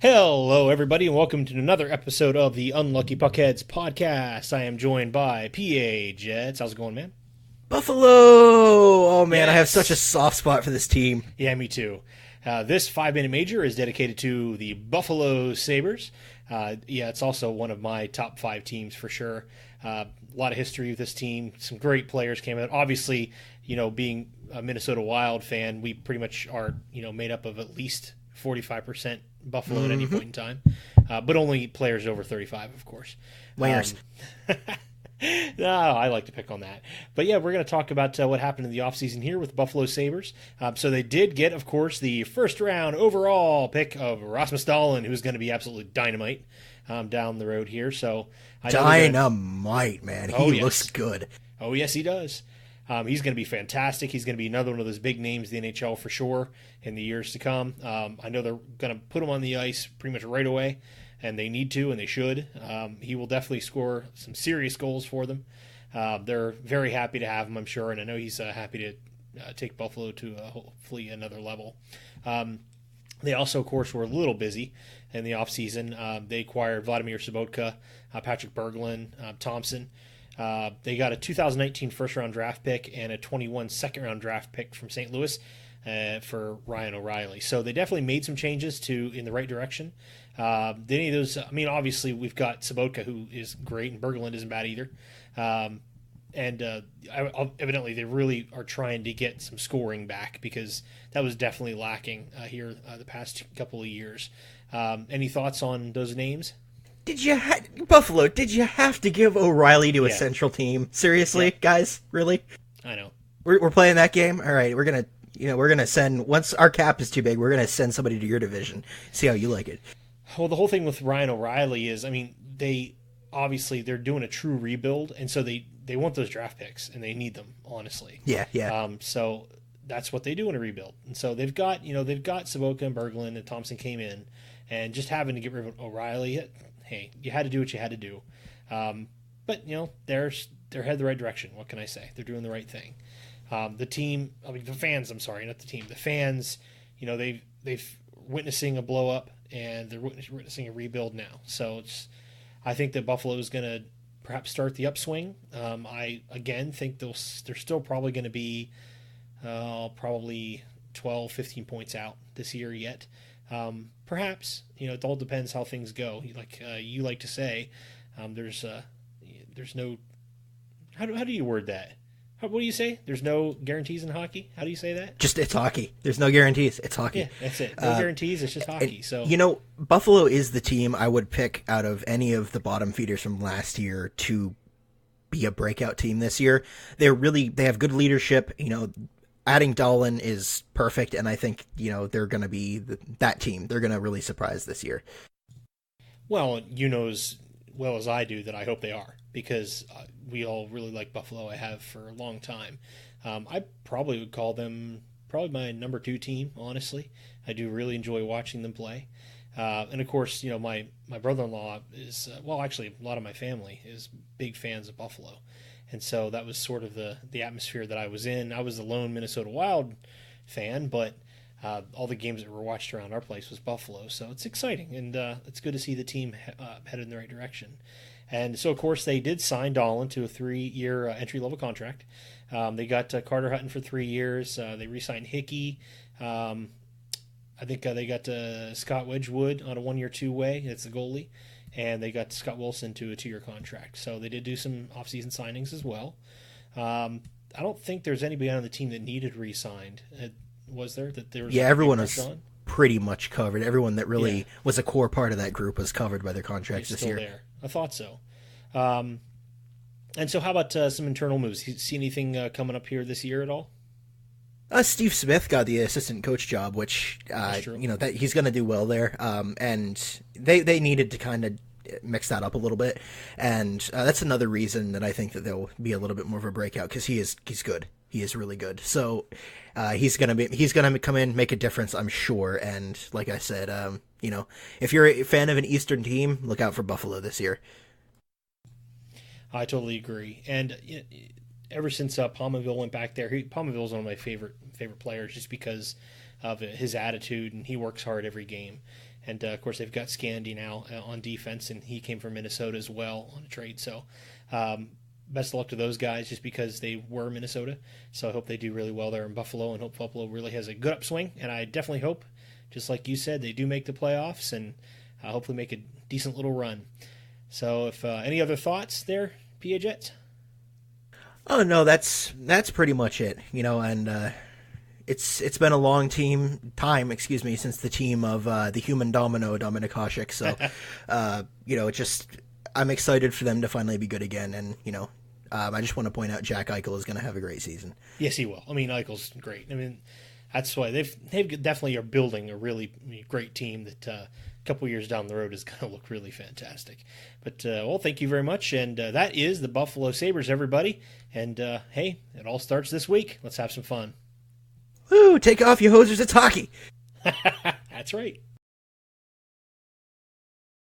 Hello, everybody, and welcome to another episode of the Unlucky Puckheads podcast. I am joined by PA Jets. How's it going, man? Buffalo! Oh man, I have such a Yes. soft spot for this team. Yeah, me too. This 5 minute major is dedicated to the Buffalo Sabres. It's also one of my top five teams for sure. A lot of history with this team. Some great players came out. Obviously, being a Minnesota Wild fan, we pretty much are, made up of at least 45% Buffalo at any point in time, but only players over 35, of course. Winners. No, I like to pick on that. But yeah, we're going to talk about what happened in the offseason here with the Buffalo Sabres. So they did get, of course, the first round overall pick of Rasmus Dahlin, who's going to be absolutely dynamite down the road here. So Dynamite, man. Oh, He yes. looks good. Oh, yes, he does. He's going to be fantastic. He's going to be another one of those big names in the NHL for sure in the years to come. I know they're going to put him on the ice pretty much right away, and they need to, and they should. He will definitely score some serious goals for them. They're very happy to have him, I'm sure, and I know he's happy to take Buffalo to hopefully another level. They also, of course, were a little busy in the offseason. They acquired Vladimir Sobotka, Patrick Berglund, Thompson. They got a 2019 first-round draft pick and a 21 second-round draft pick from St. Louis for Ryan O'Reilly. So they definitely made some changes in the right direction. Any of those? I mean, obviously we've got Sobotka, who is great, and Berglund isn't bad either. Evidently they really are trying to get some scoring back because that was definitely lacking here the past couple of years. Any thoughts on those names? Buffalo, did you have to give O'Reilly to a Yeah. central team? Seriously, Yeah. guys? Really? I know. We're playing that game? All right, we're gonna send, once our cap is too big, we're gonna send somebody to your division. See how you like it. Well, the whole thing with Ryan O'Reilly is, I mean, they're doing a true rebuild, and so they want those draft picks, and they need them, honestly. Yeah. So that's what they do in a rebuild, and so they've got Saboka and Berglund and Thompson came in, and just having to get rid of O'Reilly, hey, you had to do what you had to do. But they're headed the right direction. What can I say? They're doing the right thing. The fans. I'm sorry, not the team. The fans. They've witnessing a blow up, and they're witnessing a rebuild now. So I think that Buffalo is going to perhaps start the upswing. I again think they're still probably going to be probably 12, 15 points out this year yet. Perhaps it all depends how things go. You like to say, there's no. How do you word that? What do you say? There's no guarantees in hockey. How do you say that? Just, it's hockey. There's no guarantees. It's hockey. Yeah, that's it. No guarantees. It's just hockey. So Buffalo is the team I would pick out of any of the bottom feeders from last year to be a breakout team this year. They have good leadership. Adding Dahlin is perfect, and I think they're going to be that team. They're going to really surprise this year. Well, as well as I do that I hope they are, because we all really like Buffalo. I have for a long time. I probably would call them probably my number two team, honestly. I do really enjoy watching them play. And of course, my brother-in-law is, actually a lot of my family is big fans of Buffalo. And so that was sort of the atmosphere that I was in. I was the lone Minnesota Wild fan, but all the games that were watched around our place was Buffalo. So it's exciting, and it's good to see the team headed in the right direction. And so, of course, they did sign Dahlin to a 3-year entry-level contract. They got Carter Hutton for 3 years. They re-signed Hickey. I think they got Scott Wedgwood on a 1-year two-way. That's the goalie. And they got Scott Wilson to a 2-year contract. So they did do some offseason signings as well. I don't think there's anybody on the team that needed re-signed. Was there? Everyone was pretty much covered. Everyone that really was a core part of that group was covered by their contracts this year. There. I thought so. And so how about some internal moves? You see anything coming up here this year at all? Steve Smith got the assistant coach job, which that he's going to do well there. And they needed to kind of mix that up a little bit, and that's another reason that I think that they'll be a little bit more of a breakout, because he's good. He is really good. So he's gonna come in, make a difference, I'm sure. And like I said, if you're a fan of an Eastern team, look out for Buffalo this year. I totally agree. And ever since Palmaville went back there, Palmaville's one of my favorite players, just because of his attitude, and he works hard every game. And of course, they've got Scandy now on defense, and he came from Minnesota as well on a trade. So best of luck to those guys, just because they were Minnesota. So I hope they do really well there in Buffalo, and hope Buffalo really has a good upswing. And I definitely hope, just like you said, they do make the playoffs and hopefully make a decent little run. So if any other thoughts there, PA Jets? Oh no, that's pretty much it. And it's been a long time, since the team of the human domino, Dominik Hasek. So I'm excited for them to finally be good again. And I just want to point out Jack Eichel is going to have a great season. Yes, he will. I mean, Eichel's great. I mean, that's why they've definitely are building a really great team that a couple years down the road is going to look really fantastic. But well, thank you very much, and that is the Buffalo Sabres, everybody. And hey, it all starts this week. Let's have some fun. Woo! Take off, you hosers! It's hockey. That's right.